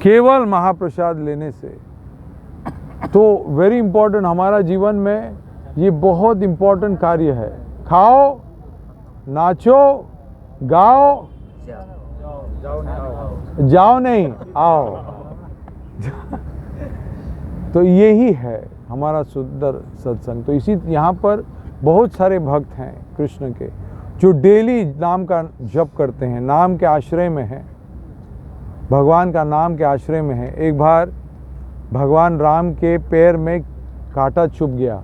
केवल महाप्रसाद लेने से। तो वेरी इम्पोर्टेंट, हमारा जीवन में ये बहुत इम्पोर्टेंट कार्य है। खाओ, नाचो, गाओ, जाओ नहीं, आओ। तो यही है हमारा सुंदर सत्संग। तो इसी यहाँ पर बहुत सारे भक्त हैं कृष्ण के जो डेली नाम का जप करते हैं, नाम के आश्रय में हैं, भगवान का नाम के आश्रय में है। एक बार भगवान राम के पैर में कांटा चुभ गया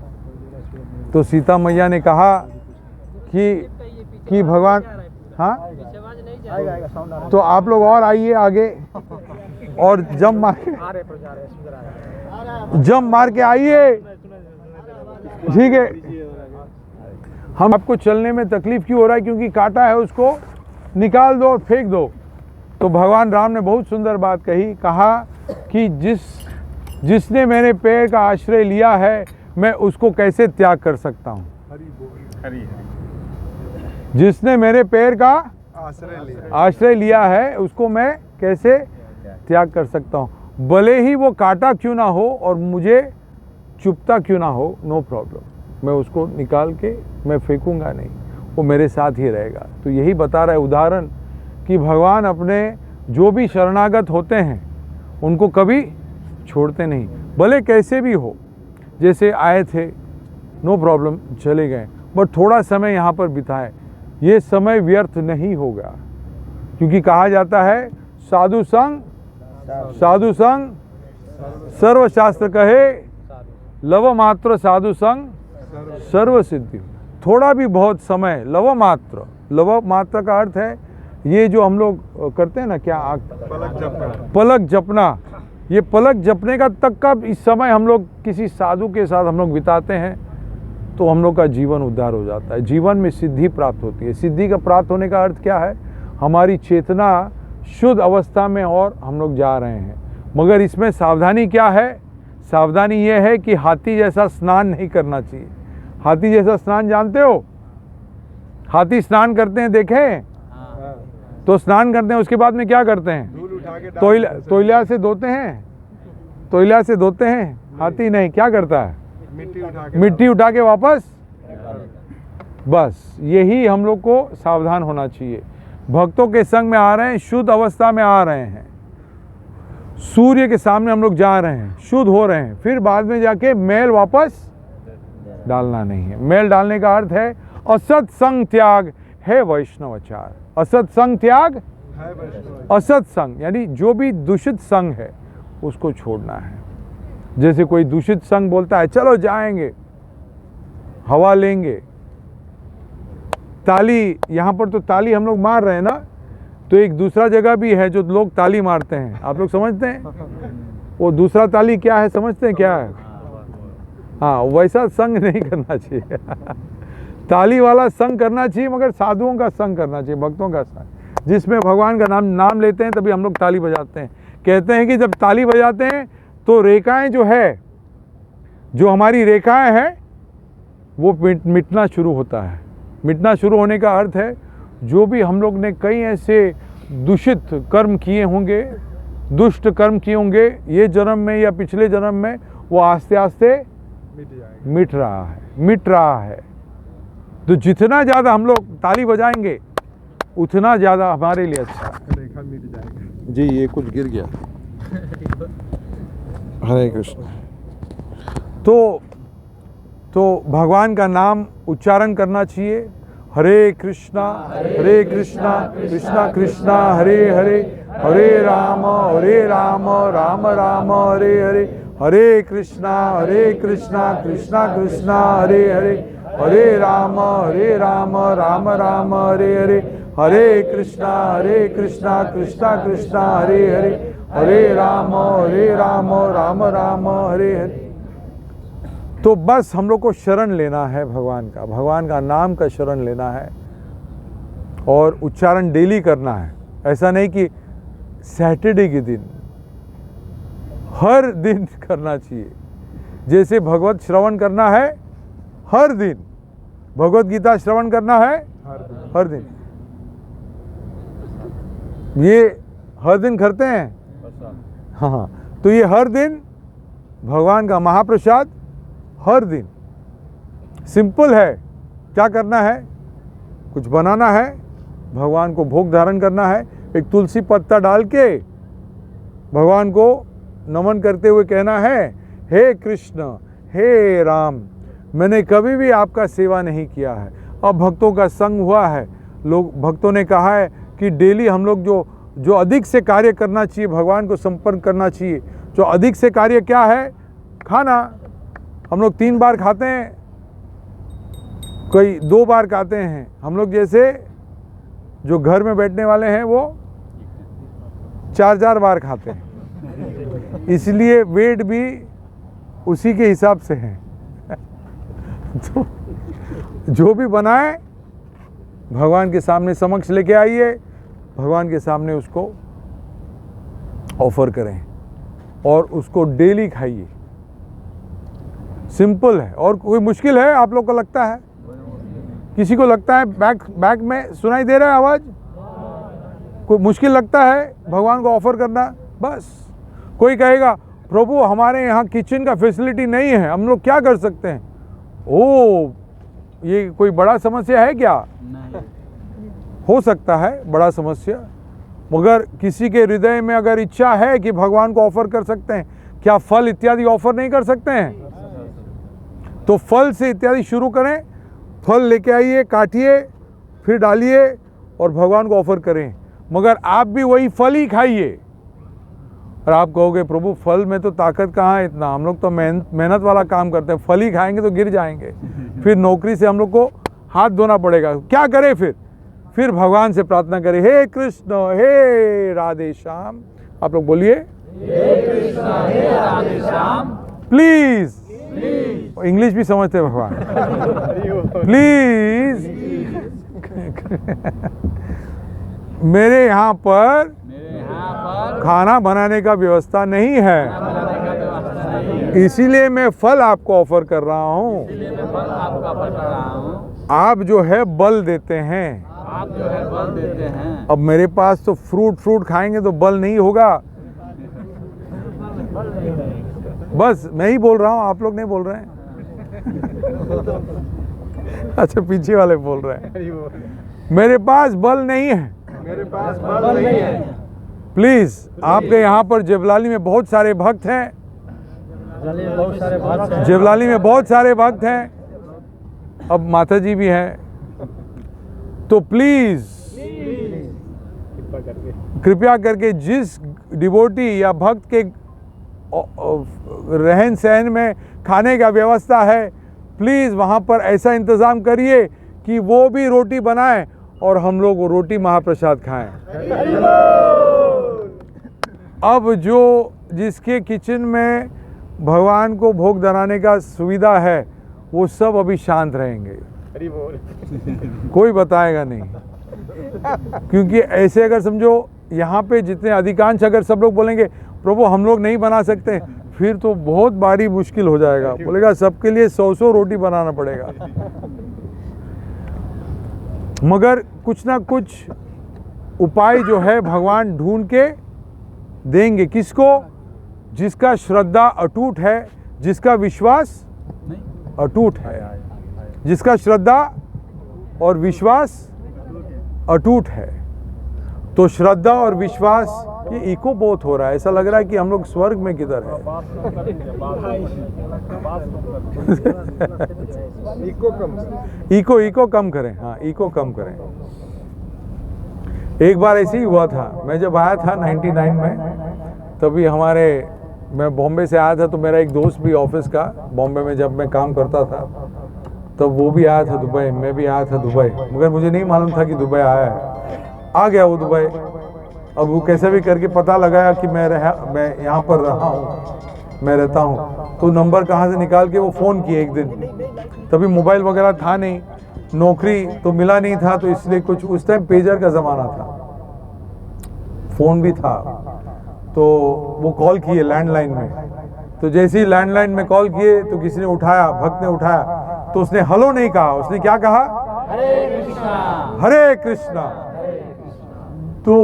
तो सीता मैया ने कहा कि भगवान, हाँ तो आप लोग और आइए आगे और जंप मार के आइए, ठीक है। हम आपको चलने में तकलीफ क्यों हो रहा है? क्योंकि कांटा है, उसको निकाल दो और फेंक दो। तो भगवान राम ने बहुत सुंदर बात कही, कहा कि जिसने मेरे पैर का आश्रय लिया है मैं उसको कैसे त्याग कर सकता हूँ। जिसने मेरे पैर का आश्रय लिया है उसको मैं कैसे त्याग कर सकता हूँ, भले ही वो कांटा क्यों ना हो और मुझे चुभता क्यों ना हो, नो प्रॉब्लम। मैं उसको निकाल के मैं फेंकूंगा नहीं, वो मेरे साथ ही रहेगा। तो यही बता रहा है उदाहरण कि भगवान अपने जो भी शरणागत होते हैं उनको कभी छोड़ते नहीं, भले कैसे भी हो। जैसे आए थे, नो प्रॉब्लम, चले गए, बट थोड़ा समय यहाँ पर बिताए, ये समय व्यर्थ नहीं होगा। क्योंकि कहा जाता है साधु संग सर्वशास्त्र कहे, लव मात्र साधु संग सर्व सिद्धि। थोड़ा भी बहुत समय, लव मात्र का अर्थ है ये जो हम लोग करते हैं ना, क्या पलक जपना। ये पलक जपने का तक का इस समय हम लोग किसी साधु के साथ हम लोग बिताते हैं तो हम लोग का जीवन उद्धार हो जाता है, जीवन में सिद्धि प्राप्त होती है। सिद्धि का प्राप्त होने का अर्थ क्या है? हमारी चेतना शुद्ध अवस्था में और हम लोग जा रहे हैं। मगर इसमें सावधानी क्या है? सावधानी ये है कि हाथी जैसा स्नान नहीं करना चाहिए। हाथी जैसा स्नान जानते हो? हाथी स्नान करते हैं, देखें? तो स्नान करते हैं, उसके बाद में क्या करते हैं? तोइला से धोते हैं। तोइला से धोते हैं, हाथी नहीं, क्या करता है? मिट्टी उठा के वापस। बस यही हम लोग को सावधान होना चाहिए। भक्तों के संग में आ रहे हैं, शुद्ध अवस्था में आ रहे हैं, सूर्य के सामने हम लोग जा रहे हैं, शुद्ध हो रहे हैं, फिर बाद में जाके मैल वापस डालना नहीं है। मैल डालने का अर्थ है असत संग त्याग है वैष्णवाचार। असत संग त्याग, असत संग यानी जो भी दूषित संग है उसको छोड़ना है। जैसे कोई दूषित संग बोलता है चलो जाएंगे, हवा लेंगे, ताली, यहाँ पर तो ताली हम लोग मार रहे हैं ना, तो एक दूसरा जगह भी है जो लोग ताली मारते हैं, आप लोग समझते हैं? वो दूसरा ताली क्या है, समझते हैं क्या है? हाँ, वैसा संग नहीं करना चाहिए। ताली वाला संग करना चाहिए, मगर साधुओं का संग करना चाहिए, भक्तों का संग, जिसमें भगवान का नाम लेते हैं तभी हम लोग ताली बजाते हैं। कहते हैं कि जब ताली बजाते हैं तो रेखाएं जो है, जो हमारी रेखाएं हैं वो मिटना शुरू होता है। मिटना शुरू होने का अर्थ है जो भी हम लोग ने कई ऐसे दूषित कर्म किए होंगे, दुष्ट कर्म किए होंगे ये जन्म में या पिछले जन्म में, वो आस्ते आस्ते मिट रहा है। तो जितना ज़्यादा हम लोग ताली बजाएंगे उतना ज़्यादा हमारे लिए अच्छा। रेखा मिट जाएगा जी। ये कुछ गिर गया। हरे कृष्ण। तो भगवान का नाम उच्चारण करना चाहिए। हरे कृष्णा कृष्णा कृष्णा हरे हरे, हरे राम राम राम हरे हरे, हरे कृष्णा कृष्णा कृष्णा हरे हरे, हरे राम राम राम हरे हरे, हरे कृष्णा कृष्णा कृष्णा हरे हरे, हरे राम राम राम हरे हरे। तो बस हम लोग को शरण लेना है भगवान का नाम का शरण लेना है और उच्चारण डेली करना है। ऐसा नहीं कि सैटरडे के दिन, हर दिन करना चाहिए। जैसे भगवत श्रवण करना है हर दिन, भगवत गीता श्रवण करना है हर दिन। ये हर दिन करते हैं? हाँ, तो ये हर दिन भगवान का महाप्रसाद, हर दिन सिंपल है। क्या करना है, कुछ बनाना है, भगवान को भोग धारण करना है, एक तुलसी पत्ता डाल के भगवान को नमन करते हुए कहना है, हे कृष्ण हे राम, मैंने कभी भी आपका सेवा नहीं किया है। अब भक्तों का संग हुआ है, लोग भक्तों ने कहा है कि डेली हम लोग जो अधिक से कार्य करना चाहिए, भगवान को संपर्क करना चाहिए। जो अधिक से कार्य क्या है, खाना। हम लोग 3 बार खाते हैं, कोई 2 बार खाते हैं। हम लोग जैसे जो घर में बैठने वाले हैं वो 4-4 बार खाते हैं, इसलिए वेट भी उसी के हिसाब से है। तो जो भी बनाए भगवान के सामने समक्ष लेके आइए, भगवान के सामने उसको ऑफर करें और उसको डेली खाइए। सिंपल है। और कोई मुश्किल है आप लोग को लगता है? किसी को लगता है बैक में सुनाई दे रहा है आवाज? कोई मुश्किल लगता है भगवान को ऑफर करना? बस कोई कहेगा प्रभु हमारे यहाँ किचन का फैसिलिटी नहीं है, हम लोग क्या कर सकते हैं? ओ, ये कोई बड़ा समस्या है क्या? नहीं। हो सकता है बड़ा समस्या, मगर किसी के हृदय में अगर इच्छा है कि भगवान को ऑफर कर सकते हैं, क्या फल इत्यादि ऑफर नहीं कर सकते हैं? तो फल से इत्यादि शुरू करें, फल लेके आइए, काटिए, फिर डालिए और भगवान को ऑफर करें। मगर आप भी वही फल ही खाइए। और आप कहोगे प्रभु फल में तो ताकत कहाँ है इतना, हम लोग तो मेहनत वाला काम करते हैं, फल ही खाएंगे तो गिर जाएंगे, फिर नौकरी से हम लोग को हाथ धोना पड़ेगा। क्या करें फिर भगवान से प्रार्थना करें, हे कृष्ण हे राधे श्याम। आप लोग बोलिए, हे कृष्ण हे राधे श्याम, प्लीज। इंग्लिश भी समझते भगवान। प्लीज मेरे यहाँ पर खाना बनाने का व्यवस्था नहीं है, इसीलिए मैं फल आपको ऑफर कर रहा हूँ। आप जो है बल देते हैं, अब मेरे पास तो फ्रूट खाएंगे तो बल नहीं होगा। बस मैं ही बोल रहा हूँ, आप लोग नहीं बोल रहे हैं। अच्छा पीछे वाले बोल रहे हैं, मेरे पास बल नहीं है, मेरे पास बल नहीं है। प्लीज, आपके यहाँ पर जेवलाली में बहुत सारे भक्त हैं, जेवलाली में बहुत सारे भक्त हैं, अब माता जी भी हैं, तो प्लीज कृपया करके जिस डिवोटी या भक्त के रहन सहन में खाने का व्यवस्था है, प्लीज वहाँ पर ऐसा इंतज़ाम करिए कि वो भी रोटी बनाएं और हम लोग वो रोटी महाप्रसाद खाएं। अब जो जिसके किचन में भगवान को भोग धराने का सुविधा है वो सब अभी शांत रहेंगे, कोई बताएगा नहीं। क्योंकि ऐसे अगर समझो यहाँ पे जितने अधिकांश अगर सब लोग बोलेंगे प्रभु हम लोग नहीं बना सकते, फिर तो बहुत भारी मुश्किल हो जाएगा। बोलेगा सबके लिए 100 रोटी बनाना पड़ेगा। मगर कुछ ना कुछ उपाय जो है भगवान ढूंढ के देंगे। किसको? जिसका श्रद्धा अटूट है, जिसका विश्वास अटूट है, जिसका श्रद्धा और विश्वास अटूट है। तो श्रद्धा और विश्वास ये इको बहुत हो रहा है, ऐसा लग रहा है कि हम लोग स्वर्ग में किधर है। इको कम करें, हाँ इको कम करें। एक बार ऐसे ही हुआ था, मैं जब आया था 99 में, तभी मैं बॉम्बे से आया था, तो मेरा एक दोस्त भी ऑफिस का, बॉम्बे में जब मैं काम करता था तब वो भी आया था दुबई, मैं भी आया था दुबई, मगर मुझे नहीं मालूम था कि दुबई आया है। आ गया वो दुबई। अब वो कैसे भी करके पता लगाया कि मैं यहाँ पर रहा हूँ, मैं रहता हूँ, तो नंबर कहाँ से निकाल के वो फ़ोन किए एक दिन। तभी मोबाइल वगैरह था नहीं, नौकरी तो मिला नहीं था, तो इसलिए कुछ उस टाइम पेजर का ज़माना था, फ़ोन भी था, तो वो कॉल किए लैंडलाइन में। तो जैसे ही लैंडलाइन में कॉल किए तो किसी ने उठाया, भक्त ने उठाया, तो उसने हेलो नहीं कहा, उसने क्या कहा? हरे कृष्णा, हरे कृष्णा। तो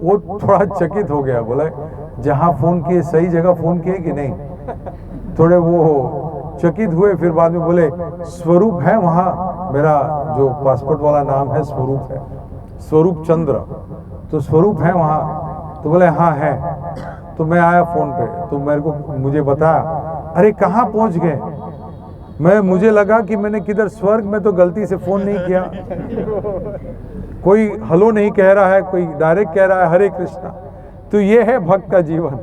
वो थोड़ा चकित हो गया, बोला जहाँ फ़ोन किए सही जगह फ़ोन किए कि नहीं? थोड़े वो चकित हुए, फिर बाद में बोले स्वरूप है वहाँ, मेरा जो पासपोर्ट वाला नाम है स्वरूप है, स्वरूप चंद्र, तो स्वरूप है वहाँ? तो बोले हाँ है। तो मैं आया फ़ोन पे, तो मुझे बताया, अरे कहाँ पहुँच गए? मुझे लगा कि मैंने किधर स्वर्ग में तो गलती से फ़ोन नहीं किया। कोई हेलो नहीं कह रहा है, कोई डायरेक्ट कह रहा है हरे कृष्णा। तो ये है भक्त का जीवन।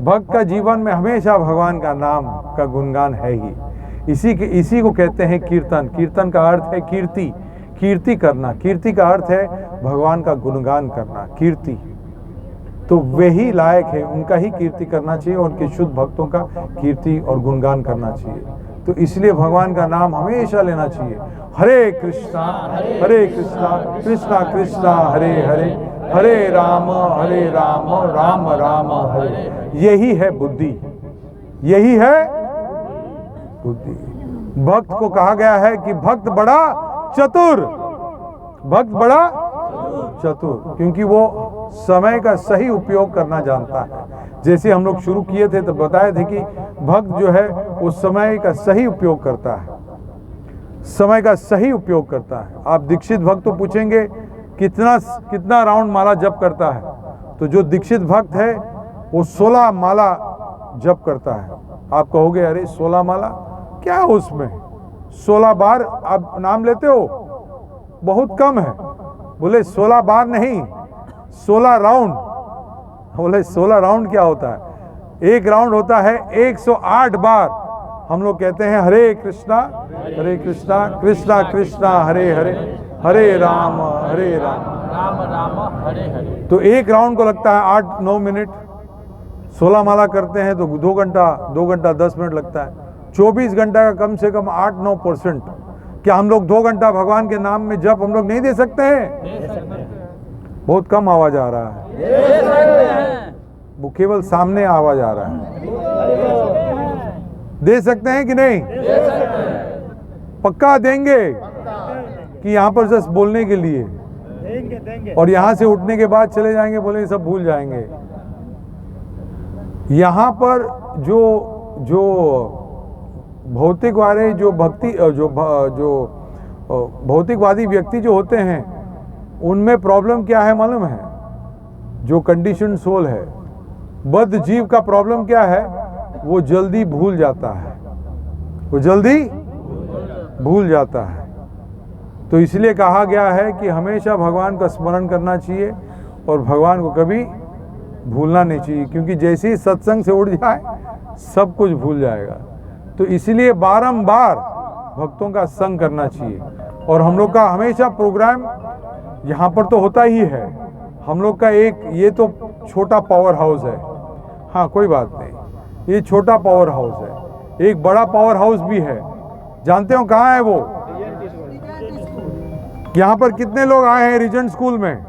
भक्त का जीवन में हमेशा भगवान का नाम का गुणगान है ही। इसी को कहते हैं कीर्तन। कीर्तन का अर्थ है कीर्ति, कीर्ति करना। कीर्ति का अर्थ है भगवान का गुणगान करना, कीर्ति। तो वे ही लायक है, उनका ही कीर्ति करना चाहिए, और उनके शुद्ध भक्तों का कीर्ति और गुणगान करना चाहिए। तो इसलिए भगवान का नाम हमेशा लेना चाहिए। हरे कृष्णा कृष्णा कृष्णा हरे हरे, हरे राम राम राम हरे। यही है बुद्धि, यही है बुद्धि। भक्त को कहा गया है कि भक्त बड़ा चतुर, भक्त बड़ा चतुर, क्योंकि वो समय का सही उपयोग करना जानता है। जैसे हम लोग शुरू किए थे तो बताए थे कि भक्त जो है वो समय का सही उपयोग करता है, समय का सही उपयोग करता है। आप दीक्षित भक्त तो पूछेंगे कितना राउंड माला जप करता है, तो जो दीक्षित भक्त है वो 16 माला जप करता है। आप कहोगे अरे 16 माला क्या है उसमें, 16 बार आप नाम लेते हो, बहुत कम है। बोले 16 बार नहीं, 16 राउंड। बोले 16 राउंड क्या होता है? एक राउंड होता है 108 बार। हम लोग कहते हैं हरे कृष्णा कृष्णा कृष्णा हरे हरे, हरे राम राम राम हरे हरे। तो एक राउंड को लगता है 8-9 मिनट। 16 माला करते हैं तो 2 घंटा 10 मिनट लगता है। 24 घंटा का कम से कम 8-9%। क्या हम लोग 2 घंटा भगवान के नाम में जप हम लोग नहीं दे सकते हैं? बहुत कम आवाज आ रहा है, वो केवल सामने आवाज आ रहा है। दे सकते हैं कि नहीं? पक्का देंगे कि यहाँ पर जस्ट बोलने के लिए, और यहाँ से उठने के बाद चले जाएंगे, बोले सब भूल जाएंगे। यहाँ पर जो भौतिक वाले जो भौतिकवादी व्यक्ति जो होते हैं, उनमें प्रॉब्लम क्या है मालूम है? जो कंडीशन सोल है, बद्ध जीव का प्रॉब्लम क्या है? वो जल्दी भूल जाता है, वो जल्दी भूल जाता है। तो इसलिए कहा गया है कि हमेशा भगवान का स्मरण करना चाहिए और भगवान को कभी भूलना नहीं चाहिए, क्योंकि जैसे ही सत्संग से उठ जाए सब कुछ भूल जाएगा। तो इसलिए बारंबार भक्तों का संग करना चाहिए। और हम लोग का हमेशा प्रोग्राम यहाँ पर तो होता ही है। हम लोग का एक ये तो छोटा पावर हाउस है, हाँ कोई बात नहीं, ये छोटा पावर हाउस है। एक बड़ा पावर हाउस भी है, जानते हो कहाँ है वो? यहाँ पर कितने लोग आए हैं रीजेंट स्कूल में?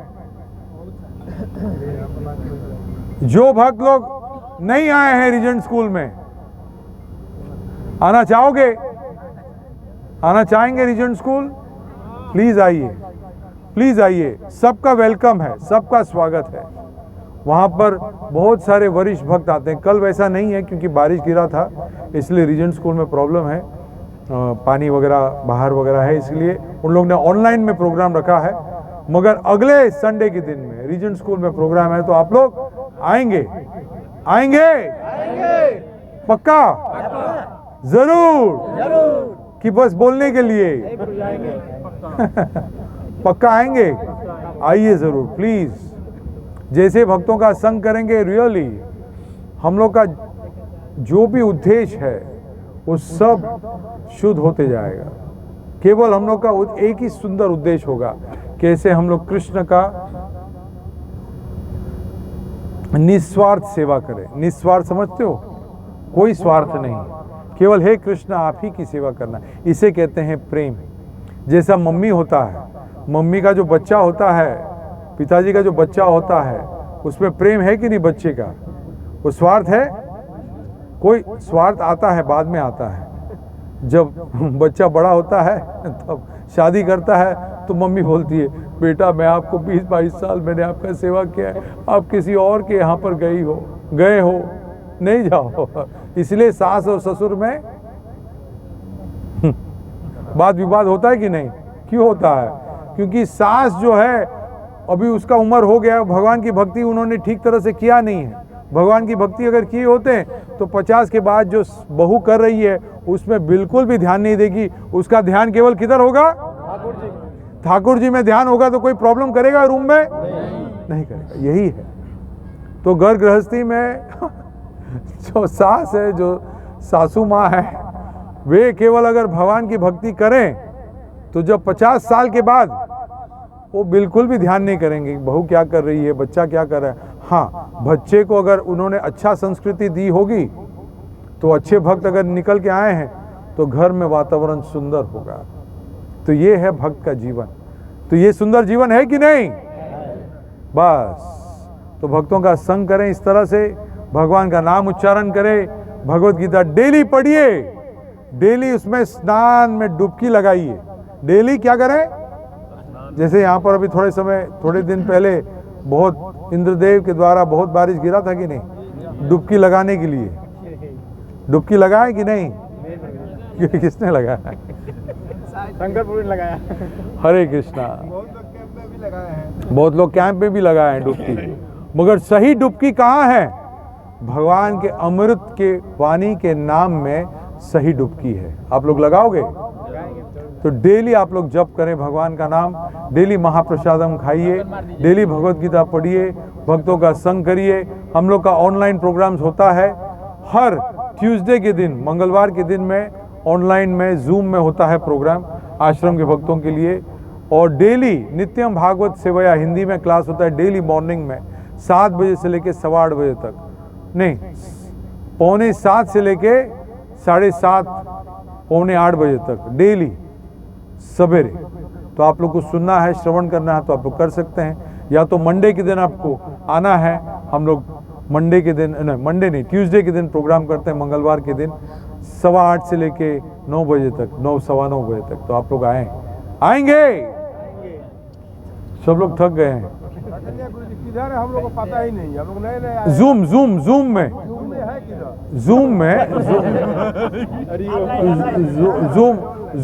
जो भक्त लोग नहीं आए हैं रीजेंट स्कूल में, आना चाहोगे? आना चाहेंगे रीजेंट स्कूल? प्लीज आइए, प्लीज आइए, सबका वेलकम है, सबका स्वागत है। वहाँ पर बहुत सारे वरिष्ठ भक्त आते हैं। कल वैसा नहीं है क्योंकि बारिश गिरा था, इसलिए रीजेंट स्कूल में प्रॉब्लम है, पानी वगैरह बाहर वगैरह है, इसलिए उन लोग ने ऑनलाइन में प्रोग्राम रखा है। मगर अगले संडे के दिन में रीजेंट स्कूल में प्रोग्राम है, तो आप लोग आएंगे? पक्का? जरूर कि बस बोलने के लिए? पक्का आएंगे? आइए जरूर प्लीज। जैसे भक्तों का संग करेंगे, रियली हम लोग का जो भी उद्देश्य है वो सब शुद्ध होते जाएगा। केवल हम लोग का एक ही सुंदर उद्देश्य होगा, कैसे हम लोग कृष्ण का निस्वार्थ सेवा करें। निस्वार्थ समझते हो? कोई स्वार्थ नहीं, केवल हे कृष्ण आप ही की सेवा करना। इसे कहते हैं प्रेम। जैसा मम्मी होता है, मम्मी का जो बच्चा होता है, पिताजी का जो बच्चा होता है, उसमें प्रेम है कि नहीं बच्चे का? वो स्वार्थ है? कोई स्वार्थ आता है, बाद में आता है। जब बच्चा बड़ा होता है तब शादी करता है तो मम्मी बोलती है, बेटा मैं आपको 20-22 साल मैंने आपका सेवा किया है, आप किसी और के यहाँ पर गई हो। गए हो, नहीं जाओ। इसलिए सास और ससुर में वाद विवाद होता है कि नहीं? क्यों होता है? क्योंकि सास जो है अभी उसका उम्र हो गया, भगवान की भक्ति उन्होंने ठीक तरह से किया नहीं है। भगवान की भक्ति अगर किए होते तो 50 के बाद जो बहू कर रही है उसमें बिल्कुल भी ध्यान नहीं देगी। उसका ध्यान केवल किधर होगा? ठाकुर जी में ध्यान होगा। तो कोई प्रॉब्लम करेगा रूम में? नहीं करेगा। यही है। तो घर गृहस्थी में जो सास है, जो सासू माँ है, वे केवल अगर भगवान की भक्ति करें तो जब 50 साल के बाद वो बिल्कुल भी ध्यान नहीं करेंगे बहू क्या कर रही है, बच्चा क्या कर रहा है। हाँ, बच्चे को अगर उन्होंने अच्छा संस्कृति दी होगी तो अच्छे भक्त अगर निकल के आए हैं तो घर में वातावरण सुंदर होगा। तो ये है भक्त का जीवन। तो ये सुंदर जीवन है कि नहीं? बस तो भक्तों का संग करें इस तरह से, भगवान का नाम उच्चारण करें, भगवत गीता डेली पढ़िए, डेली उसमें स्नान में डुबकी लगाइए। डेली क्या करें? जैसे यहाँ पर अभी थोड़े दिन पहले बहुत इंद्रदेव के द्वारा बहुत बारिश गिरा था कि नहीं? डुबकी लगाने के लिए डुबकी लगाए कि नहीं? किसने लगाया? शंकरपुर ने लगाया। हरे कृष्णा। बहुत लोग कैंप में भी लगाए हैं डुबकी। मगर सही डुबकी कहाँ है? भगवान के अमृत के वाणी के नाम में सही डुबकी है। आप लोग लगाओगे? तो डेली आप लोग जप करें भगवान का नाम, डेली महाप्रसादम खाइए, डेली भगवत गीता पढ़िए, भक्तों का संग करिए। हम लोग का ऑनलाइन प्रोग्राम्स होता है हर ट्यूसडे के दिन, मंगलवार के दिन में ऑनलाइन में जूम में होता है प्रोग्राम आश्रम के भक्तों के लिए। और डेली नित्यम भागवत सेवया हिंदी में क्लास होता है डेली मॉर्निंग में 7 बजे से लेके 8:15 बजे तक, नहीं 7:45 से लेके 7:30 7:45 बजे तक डेली सवेरे। तो आप लोग को सुनना है, श्रवण करना है तो आप लोग कर सकते हैं। या तो मंडे के दिन आपको आना है, हम लोग मंडे के दिन मंडे नहीं ट्यूसडे के दिन प्रोग्राम करते हैं, मंगलवार के दिन 8:15 से लेके 9 बजे तक, 9 सवा 9 बजे तक। तो आप लोग आएंगे? सब लोग थक गए हैं। किधर है हम लोग को पता ही नहीं, हम लोग नए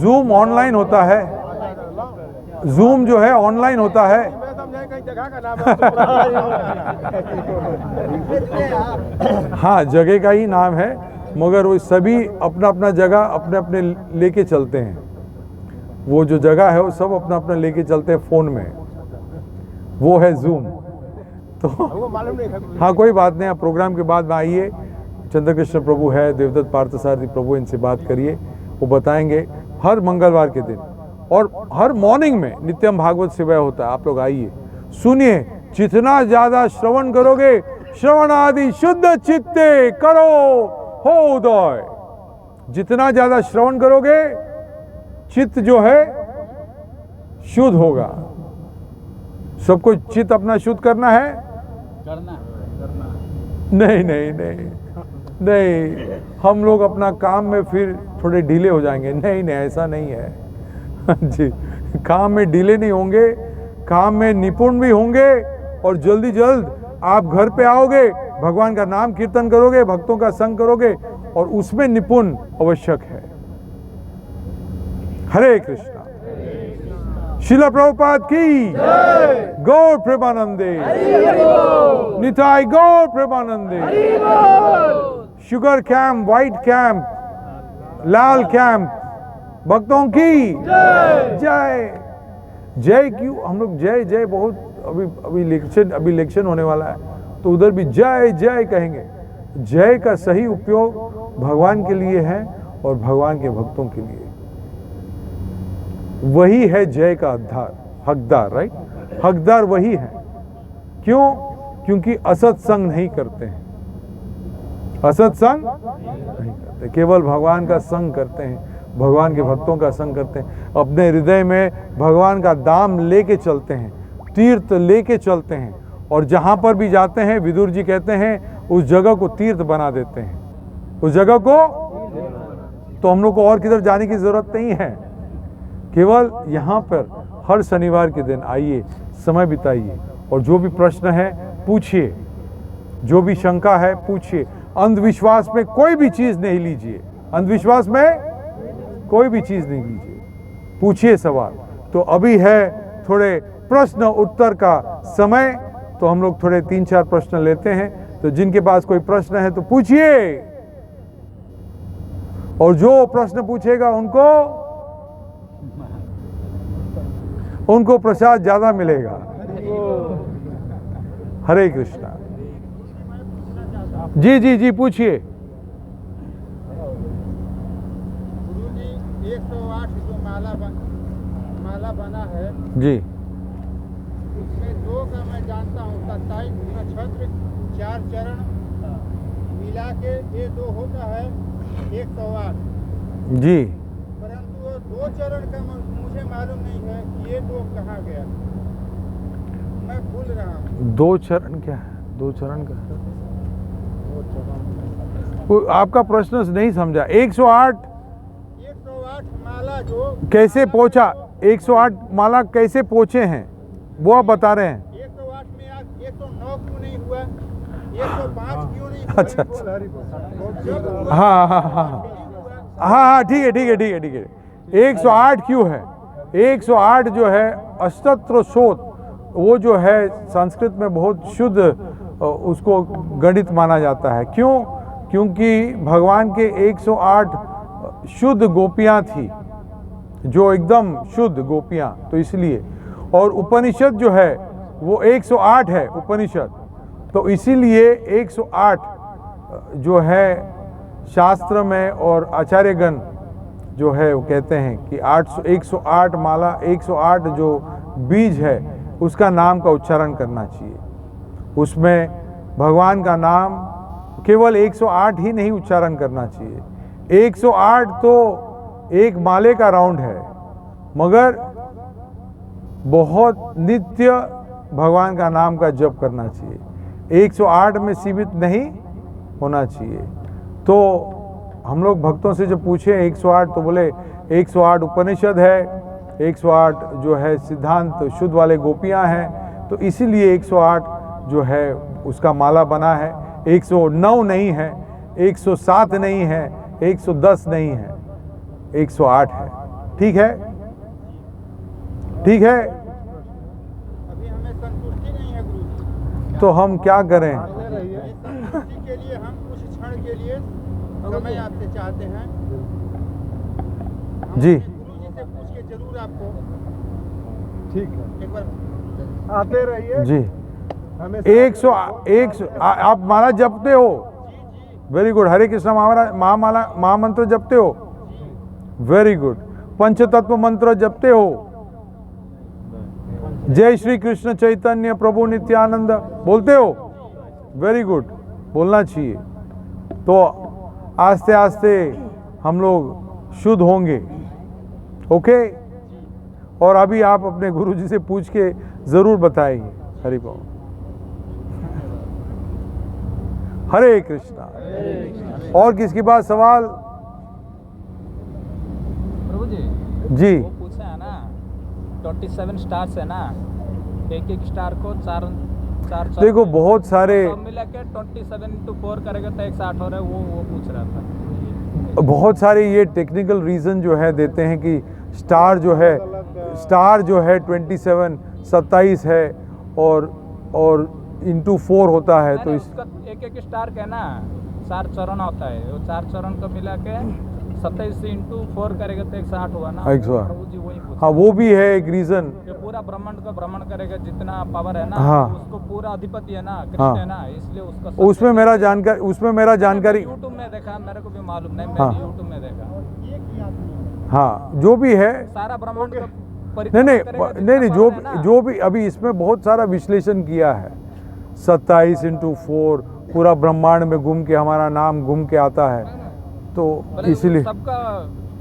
जूम ऑनलाइन होता है। जूम जो है ऑनलाइन होता है। हाँ, जगह का ही नाम है, मगर वो सभी अपना अपना जगह अपने अपने लेके चलते हैं। वो जो जगह है वो सब अपना अपना लेके चलते हैं फोन में, वो है जूम। तो हाँ, कोई बात नहीं, आप प्रोग्राम के बाद में आइए। चंद्रकृष्ण प्रभु है, देवदत्त पार्थसारथी प्रभु, इनसे बात करिए, वो बताएंगे हर मंगलवार के दिन। और हर मॉर्निंग में नित्यम भागवत सेवा होता है। आप लोग आइए, सुनिए। जितना ज्यादा श्रवण करोगे, श्रवण आदि शुद्ध चित्ते करो हो उदय। जितना ज्यादा श्रवण करोगे, चित्त जो है शुद्ध होगा। सबको चित्त अपना शुद्ध करना है? नहीं, हम लोग अपना काम में फिर थोड़े ढीले हो जाएंगे। नहीं, ऐसा नहीं है जी। काम में ढीले नहीं होंगे, काम में निपुण भी होंगे। और जल्दी आप घर पे आओगे, भगवान का नाम कीर्तन करोगे, भक्तों का संग करोगे, और उसमें निपुण आवश्यक है। हरे कृष्णा। शिला प्रभुपाद की गौर प्रेमानंदे, निताई गौर प्रेमानंदे। शुगर कैंप, व्हाइट कैंप, लाल कैंप, भक्तों की जय जय। क्यों हम लोग जय बहुत अभी इलेक्शन होने वाला है, तो उधर भी जय कहेंगे। जय का सही उपयोग भगवान के लिए है और भगवान के भक्तों के लिए। वही है जय का हकदार, राइट? हकदार वही है। क्यों? क्योंकि असत्संग नहीं करते हैं, असत्संग नहीं करते, केवल भगवान का संग करते हैं, भगवान के भक्तों का संग करते हैं। अपने हृदय में भगवान का दाम लेके चलते हैं, तीर्थ लेके चलते हैं। और जहां पर भी जाते हैं, विदुर जी कहते हैं, उस जगह को तीर्थ बना देते हैं, उस जगह को। तो हम लोग को और किधर जाने की जरूरत नहीं है, केवल यहाँ पर हर शनिवार के दिन आइए, समय बिताइए, और जो भी प्रश्न है पूछिए। जो भी शंका है पूछिए। अंधविश्वास में कोई भी चीज नहीं लीजिए, अंधविश्वास में कोई भी चीज नहीं लीजिए, पूछिए सवाल। तो अभी है थोड़े प्रश्न उत्तर का समय, तो हम लोग थोड़े 3-4 प्रश्न लेते हैं। तो जिनके पास कोई प्रश्न है तो पूछिए, और जो प्रश्न पूछेगा उनको प्रसाद ज्यादा मिलेगा। हरे कृष्णा। जी जी जी पूछिए। गुरुजी 108 जो माला बना है, जी उसमें 2 का मैं जानता हूँ, 27 नक्षत्र 4 चरण मिला के ये 2 होता है 108। जी परंतु वो 2 चरण का मुझे मालूम नहीं है कि ये 2 कहाँ गया, मैं भूल रहा हूँ। 2 चरण क्या है? 2 चरण का आपका प्रश्न नहीं समझा। 108 माला जो कैसे पहुंचा? 108 माला कैसे पहुंचे हैं वो आप बता रहे हैं। 108 में आज 109 क्यों नहीं हुआ, 105 क्यों नहीं हुआ? अच्छा हाँ हाँ हाँ हाँ, ठीक है ठीक है ठीक है ठीक है। 108 क्यों है? 108 जो है अष्टत्र शोध, वो जो है संस्कृत में बहुत शुद्ध उसको गणित माना जाता है। क्यों? क्योंकि भगवान के 108 शुद्ध गोपियां थी, जो एकदम शुद्ध गोपियां, तो इसलिए। और उपनिषद जो है वो 108 है उपनिषद, तो इसीलिए 108 जो है शास्त्र में और आचार्यगण जो है वो कहते हैं कि 108 माला, 108 जो बीज है उसका नाम का उच्चारण करना चाहिए। उसमें भगवान का नाम केवल 108 ही नहीं उच्चारण करना चाहिए। 108 तो एक माले का राउंड है, मगर बहुत नित्य भगवान का नाम का जप करना चाहिए। 108 में सीमित नहीं होना चाहिए। तो हम लोग भक्तों से जब पूछे 108, तो बोले 108 उपनिषद है, 108 जो है सिद्धांत शुद्ध वाले गोपियां हैं, तो इसीलिए 108 जो है उसका माला बना है। 109 नहीं है, 107 नहीं है, 110 नहीं है, 108 है। ठीक है, ठीक है। अभी हमें संतुष्टि नहीं है गुरुजी, तो हम क्या करें? ये संतुष्टि के लिए हम कुछ क्षण के लिए समय आपसे चाहते हैं। हम जी। अपने गुरुजी से पूछ के जरूर आपको ठीक है, एक बार आते रहिए। जी। हमें 100 आप माला जपते हो? Very good. हरे कृष्ण महामाला महामंत्र जपते हो? Very good. पंचतत्व मंत्र जपते हो? जय श्री कृष्ण चैतन्य प्रभु नित्यानंद बोलते हो? वेरी गुड, बोलना चाहिए। तो आस्ते आस्ते हम लोग शुद्ध होंगे। ओके। और अभी आप अपने गुरुजी से पूछ के जरूर बताएंगे। हरि बोल। हरे कृष्णा। और किसके पास सवाल? प्रभु जी जी। वो पूछा है ना 27 स्टार्स है ना, एक एक स्टार को चार चार देखो बहुत सारे सब मिला के 27 into 4 करेगा तो 108 हो रहा है। वो पूछ रहा था। बहुत सारे ये टेक्निकल रीज़न जो है देते हैं कि स्टार जो है 27 है और इंटू 4 होता है, तो इस उसका एक एक स्टार का ना 4 चरण होता है, वो 4 चरण को मिला के 27 into 4 करेगा तो 108 हुआ ना। 108। प्रभु जी वही पूछ हाँ, वो भी है एक रीज़न। कि पूरा ब्रह्मांड का भ्रमण करेगा, जितना पावर है ना, हाँ। उसको पूरा अधिपति है ना, कृष्ण हाँ। है ना, इसलिए उसका उसमें मेरा जानकारी यूट्यूब में देखा, मेरे को भी मालूम नहीं, हाँ। मैंने यूट्यूब में देखा। हाँ, जो भी है। सारा ब्रह्मांड का नहीं परिक्रमा नहीं करेगा, नहीं जितना नहीं, power है ना। जो भी अभी इसमें बहुत सारा विश्लेषण किया है। 27 into 4 पूरा ब्रह्मांड में घूम के हमारा नाम घूम के आता है, तो भले इसलिए सबका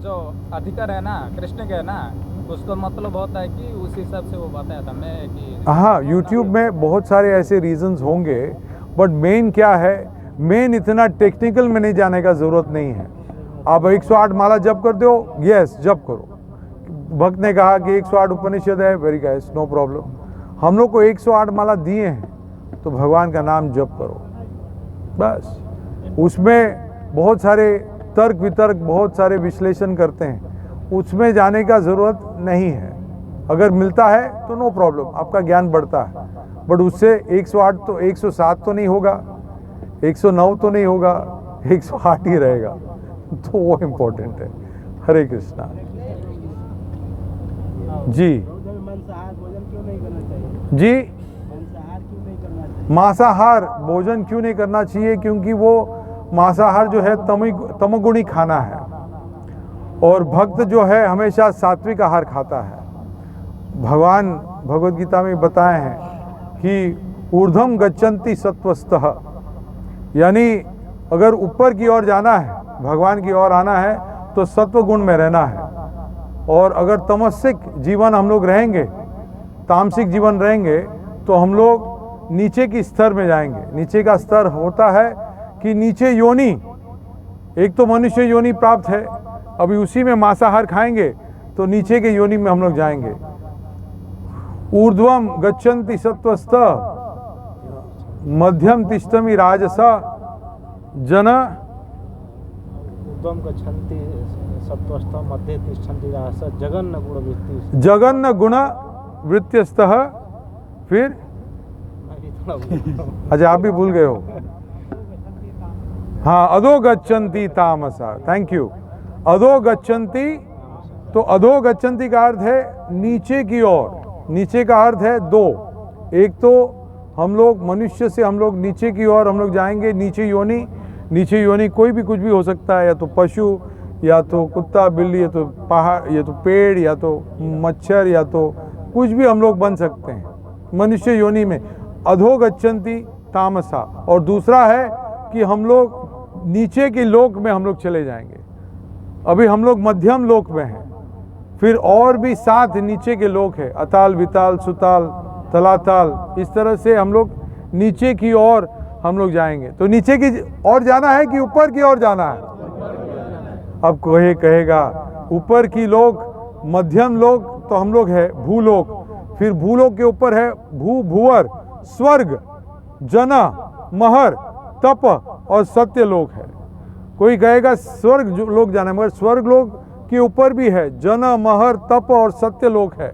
जो अधिकार है ना कृष्ण का है ना, उसका मतलब होता है कि उस हिसाब से वो बताया था मैं कि हाँ, यूट्यूब में बहुत सारे ऐसे रीजंस होंगे, बट मेन क्या है, मेन इतना टेक्निकल में नहीं जाने का ज़रूरत नहीं है। आप 108 माला जप कर दो, यस जप करो। भक्त ने कहा कि 108 उपनिषद है, वेरी गाइस, नो प्रॉब्लम। हम लोग को 108 माला दिए हैं, तो भगवान का नाम जप करो। बस उसमें बहुत सारे तर्क वितर्क, बहुत सारे विश्लेषण करते हैं, उसमें जाने का ज़रूरत नहीं है। अगर मिलता है तो नो प्रॉब्लम, आपका ज्ञान बढ़ता है, बट उससे 108 तो 107 तो नहीं होगा, 109 तो नहीं होगा, 108 ही रहेगा, तो वो इम्पोर्टेंट है। हरे कृष्णा जी। मांसाहार भोजन क्यों नहीं करना चाहिए? जी, मांसाहार क्यों नहीं करना चाहिए? मांसाहार भोजन क्यों नहीं करना चाहिए? क्योंकि वो मांसाहार जो है तमोगुणी खाना है, और भक्त जो है हमेशा सात्विक आहार खाता है। भगवान भगवद गीता में बताए हैं कि ऊर्ध्वम गच्छन्ति सत्वस्तः, यानी अगर ऊपर की ओर जाना है, भगवान की ओर आना है, तो सत्व गुण में रहना है। और अगर तमसिक जीवन हम लोग रहेंगे, तामसिक जीवन रहेंगे, तो हम लोग नीचे की स्तर में जाएंगे। नीचे का स्तर होता है कि नीचे योनि, एक तो मनुष्य योनि प्राप्त है, अभी उसी में मांसाहार खाएंगे तो नीचे के योनि में हम लोग जाएंगे। ऊर्ध्वम गच्छन्ति सत्वस्त मध्यम तिष्ठमि राजस जन ऊर्ध्वं गच्छन्ति सत्त्वस्थ मध्ये तिष्ठन्ति राजस जगन्न गुण वृत्ति। जगन्न गुण वृत्त्यस्तः, फिर अच्छा आप भी भूल गए हो। हाँ, अधो गच्छन्ति तामसा, थैंक यू। अधो गच्छन्ति, तो अधो गच्छन्ति का अर्थ है नीचे की ओर। नीचे का अर्थ है दो, एक तो हम लोग मनुष्य से हम लोग नीचे की ओर हम लोग जाएंगे, नीचे योनि। नीचे योनि कोई भी कुछ भी हो सकता है, या तो पशु, या तो कुत्ता बिल्ली, या तो पहाड़, या तो पेड़, या तो मच्छर, या तो कुछ भी हम लोग बन सकते हैं मनुष्य योनि में। अधो गच्छन्ति तामसा। और दूसरा है कि हम लोग नीचे के लोक में हम लोग चले जाएंगे। अभी हम लोग मध्यम लोक में हैं, फिर और भी 7 नीचे के लोक है, अताल विताल सुताल तलाताल, इस तरह से हम लोग नीचे की ओर हम लोग जाएंगे। तो नीचे की ओर जाना है कि ऊपर की ओर जाना है? अब कोई कहेगा ऊपर की लोक, मध्यम लोक तो हम लोग है भूलोक, फिर भूलोक के ऊपर है भूवर, स्वर्ग, जना, महर, तप और सत्य लोक है। कोई कहेगा स्वर्ग लोक जाना है, मगर स्वर्ग लोक के ऊपर भी है जन, महर, तप और सत्य लोक है।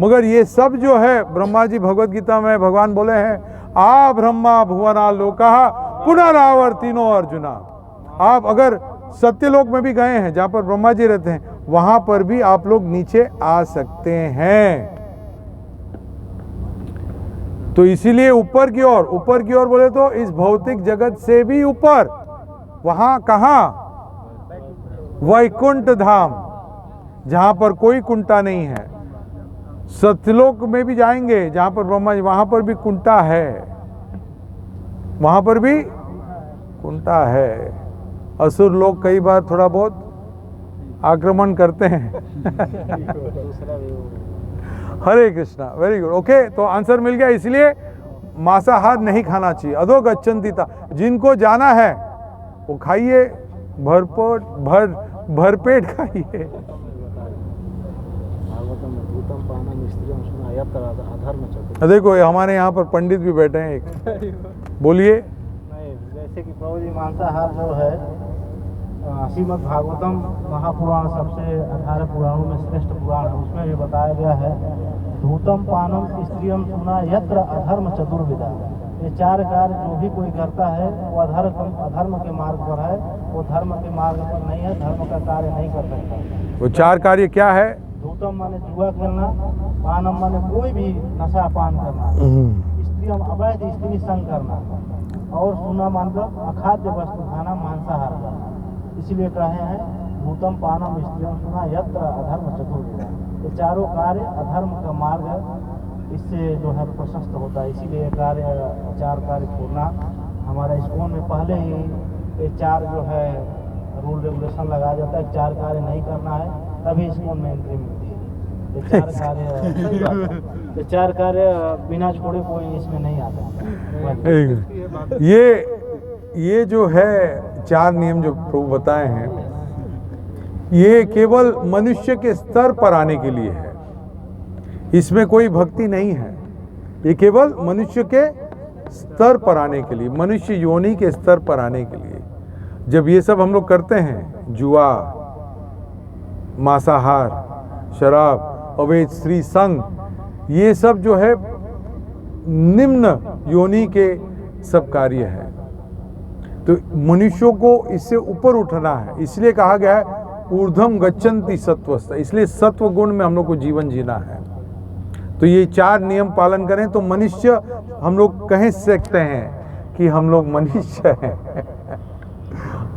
मगर ये सब जो है ब्रह्मा जी भगवद गीता में भगवान बोले हैं, आ ब्रह्मा भुवना लोका पुनरावर्तिनो अर्जुना। आप अगर सत्यलोक में भी गए हैं, जहाँ पर ब्रह्मा जी रहते हैं, वहां पर भी आप लोग नीचे आ सकते हैं। तो इसीलिए ऊपर की ओर बोले तो इस भौतिक जगत से भी ऊपर, वहां कहां? वैकुंठ धाम, जहां पर कोई कुंठा नहीं है। सत्यलोक में भी जाएंगे जहां पर ब्रह्मा जी, वहां पर भी कुंठा है, वहां पर भी कुंठा है। असुर लोग कई बार थोड़ा बहुत आक्रमण करते हैं। हरे कृष्णा, वेरी गुड, ओके। तो आंसर मिल गया। इसलिए मांसाहार नहीं खाना चाहिए। अधो गच्छन्ति ता, जिनको जाना है वो खाइए, भरपेट खाइए। देखो हमारे यहाँ पर पंडित भी बैठे हैं, एक बोलिए। नहीं, जैसे कि प्रभु जी मांसाहार जो है, श्रीमद् भागवतम महापुराण सबसे 18 पुराणों में श्रेष्ठ पुराण है, उसमें भी बताया गया है, धूतम पानम स्त्रियम सुना यत्र अधर्म चतुर्विधा। ये 4 कार्य जो भी कोई करता है वो अधर्म के मार्ग पर है, वो धर्म के मार्ग पर नहीं है, धर्म का कार्य नहीं कर सकता। वो 4 कार्य क्या है? धूतम माने जुआ करना, पानम माने कोई भी नशा पान करना, स्त्रियम अवैध स्त्री संग करना, और सुना मानकर अखाद्य वस्तु खाना, मांसाहार करना। इसीलिए कहे हैं भूतम पानम स्त्रियम सुना यत्र अधर्म चतुर्विधा। ये 4 कार्य अधर्म का मार्ग है, इससे जो है प्रशस्त होता है। इसीलिए 4 कार्य छोड़ना हमारे स्कूल में पहले ही ये 4 जो है रूल रेगुलेशन लगाया जाता है। 4 कार्य नहीं करना है तभी स्कूल में एंट्री मिलती है। ये 4 कार्य सही बात है, ये 4 कार्य बिना छोड़े कोई इसमें नहीं आता। ये जो है 4 नियम जो प्रभु बताए हैं, ये केवल मनुष्य के स्तर पर आने के लिए है, इसमें कोई भक्ति नहीं है। ये केवल मनुष्य के स्तर पर आने के लिए, मनुष्य योनि के स्तर पर आने के लिए। जब ये सब हम लोग करते हैं, जुआ, मांसाहार, शराब, अवैध स्त्री संग, ये सब जो है निम्न योनि के सब कार्य है। तो मनुष्यों को इससे ऊपर उठना है, इसलिए कहा गया है ऊर्ध्वम गच्छन्ति सत्वस्थ, इसलिए सत्व गुण में हम लोग को जीवन जीना है। तो ये 4 नियम पालन करें तो मनुष्य हम लोग कह सकते हैं कि हम लोग मनुष्य हैं।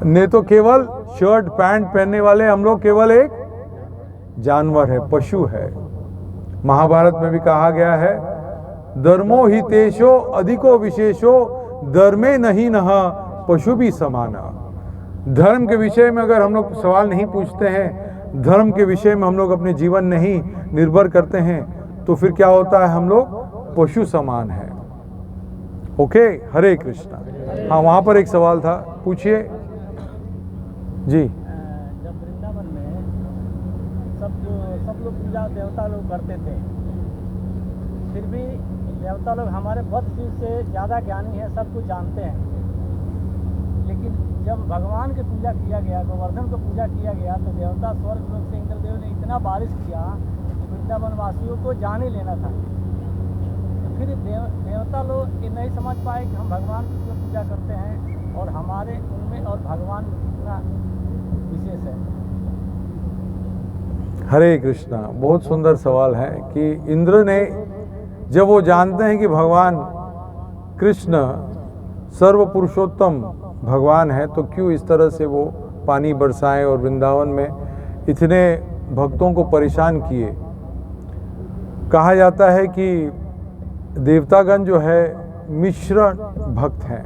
नहीं तो केवल शर्ट पैंट पहनने वाले हम लोग केवल एक जानवर है, पशु है। महाभारत में भी कहा गया है, धर्मो हितेशो अधिको विशेषो धर्मे नहीं नह पशु भी समाना। धर्म के विषय में अगर हम लोग सवाल नहीं पूछते हैं, धर्म के विषय में हम लोग अपने जीवन नहीं निर्भर करते हैं, तो फिर क्या होता है, हम लोग पशु समान है। ओके, हरे कृष्णा। हाँ, वहाँ पर एक सवाल था, पूछिए जी। जब वृंदावन में सब लोग पूजा देवता लोग करते थे, फिर भी देवता लोग हमारे बुद्ध जी से ज़्यादा ज्ञानी है, सब कुछ जानते हैं। लेकिन जब भगवान की पूजा किया गया, गोवर्धन को पूजा किया गया, तो देवता स्वर्ग लोक से इंद्रदेव ने इतना बारिश किया कि वृंदावन वासियों को जान ही लेना था। तो फिर देवता लोग ये नहीं समझ पाए कि हम भगवान की जो पूजा करते हैं और हमारे उनमें और भगवान कितना विशेष है। हरे कृष्णा। बहुत सुंदर सवाल है कि इंद्र ने, जब वो जानते हैं कि भगवान कृष्ण सर्व पुरुषोत्तम भगवान है, तो क्यों इस तरह से वो पानी बरसाएं और वृंदावन में इतने भक्तों को परेशान किए। कहा जाता है कि देवतागण जो है मिश्रण भक्त हैं,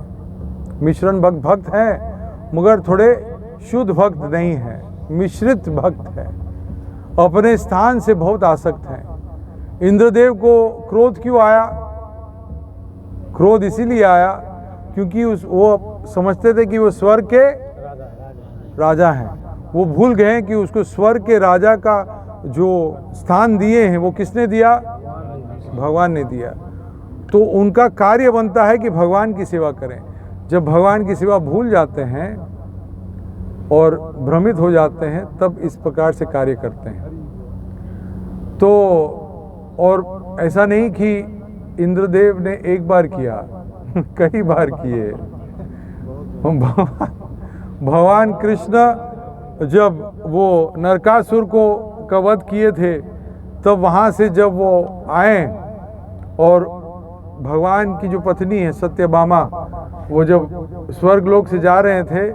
मिश्रण भक्त हैं, मगर थोड़े शुद्ध भक्त नहीं हैं, मिश्रित भक्त है, अपने स्थान से बहुत आसक्त हैं। इंद्रदेव को क्रोध क्यों आया? क्रोध इसीलिए आया क्योंकि वो समझते थे कि वो स्वर्ग के राजा हैं। वो भूल गए कि उसको स्वर्ग के राजा का जो स्थान दिए हैं वो किसने दिया? भगवान ने दिया। तो उनका कार्य बनता है कि भगवान की सेवा करें। जब भगवान की सेवा भूल जाते हैं और भ्रमित हो जाते हैं, तब इस प्रकार से कार्य करते हैं। तो और ऐसा नहीं कि इंद्रदेव ने एक बार किया, कई बार किए। भगवान कृष्ण जब वो नरकासुर को का वध किए थे, तब वहाँ से जब वो आए और भगवान की जो पत्नी है सत्यभामा, वो जब स्वर्गलोक से जा रहे थे,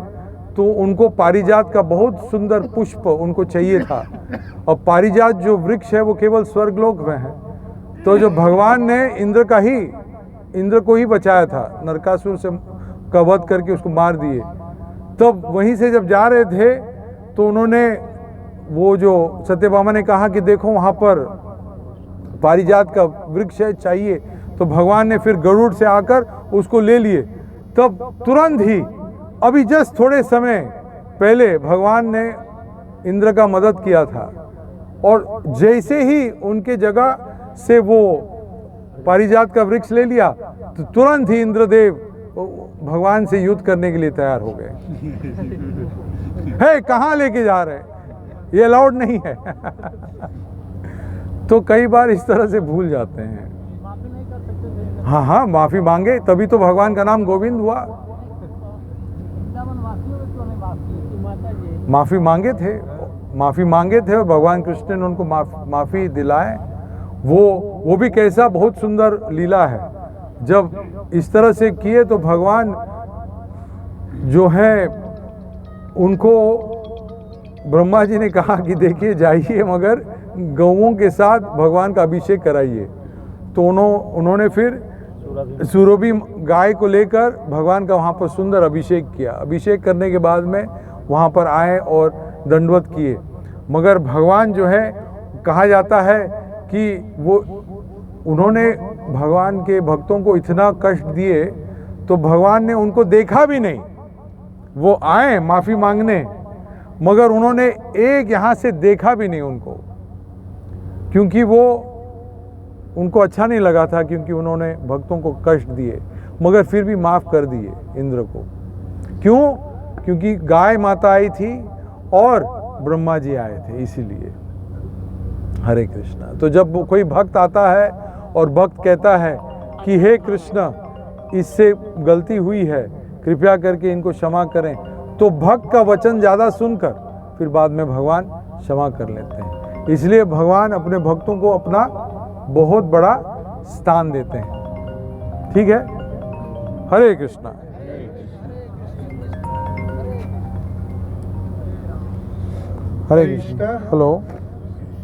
तो उनको पारिजात का बहुत सुंदर पुष्प उनको चाहिए था। और पारिजात जो वृक्ष है वो केवल स्वर्गलोक में है। तो जो भगवान ने इंद्र को ही बचाया था, नरकासुर से का वध करके उसको मार दिए। तब वहीं से जब जा रहे थे तो उन्होंने, वो जो सत्यभामा ने कहा कि देखो वहाँ पर पारिजात का वृक्ष है, चाहिए। तो भगवान ने फिर गरुड़ से आकर उसको ले लिए। तब तुरंत ही, अभी जस्ट थोड़े समय पहले भगवान ने इंद्र का मदद किया था, और जैसे ही उनके जगह से वो पारिजात का वृक्ष ले लिया, तो तुरंत ही इंद्रदेव भगवान से युद्ध करने के लिए तैयार हो गए। है, कहाँ लेके जा रहे हैं, ये अलाउड नहीं है। तो कई बार इस तरह से भूल जाते हैं। माफी नहीं कर सकते थे। हाँ, माफी मांगे, तभी तो भगवान का नाम गोविंद हुआ। वृंदावन वासियों ने क्यों नहीं माफ की? माता जी माफी मांगे थे और भगवान कृष्ण ने उनको माफी दिलाए। वो भी कैसा बहुत सुंदर लीला है। जब इस तरह से किए तो भगवान जो है, उनको ब्रह्मा जी ने कहा कि देखिए जाइए, मगर गौओं के साथ भगवान का अभिषेक कराइए। तो उन्होंने फिर सुरभि गाय को लेकर भगवान का वहाँ पर सुंदर अभिषेक किया। अभिषेक करने के बाद में वहाँ पर आए और दंडवत किए। मगर भगवान जो है, कहा जाता है कि उन्होंने भगवान के भक्तों को इतना कष्ट दिए, तो भगवान ने उनको देखा भी नहीं। वो आए माफ़ी मांगने, मगर उन्होंने एक यहाँ से देखा भी नहीं उनको, क्योंकि उनको अच्छा नहीं लगा था, क्योंकि उन्होंने भक्तों को कष्ट दिए। मगर फिर भी माफ़ कर दिए इंद्र को। क्यों? क्योंकि गाय माता आई थी और ब्रह्मा जी आए थे, इसीलिए। हरे कृष्णा। तो जब कोई भक्त आता है और भक्त कहता है कि हे कृष्ण, इससे गलती हुई है, कृपया करके इनको क्षमा करें, तो भक्त का वचन ज़्यादा सुनकर फिर बाद में भगवान क्षमा कर लेते हैं। इसलिए भगवान अपने भक्तों को अपना बहुत बड़ा स्थान देते हैं। ठीक है? हरे कृष्णा। हरे कृष्णा। हेलो।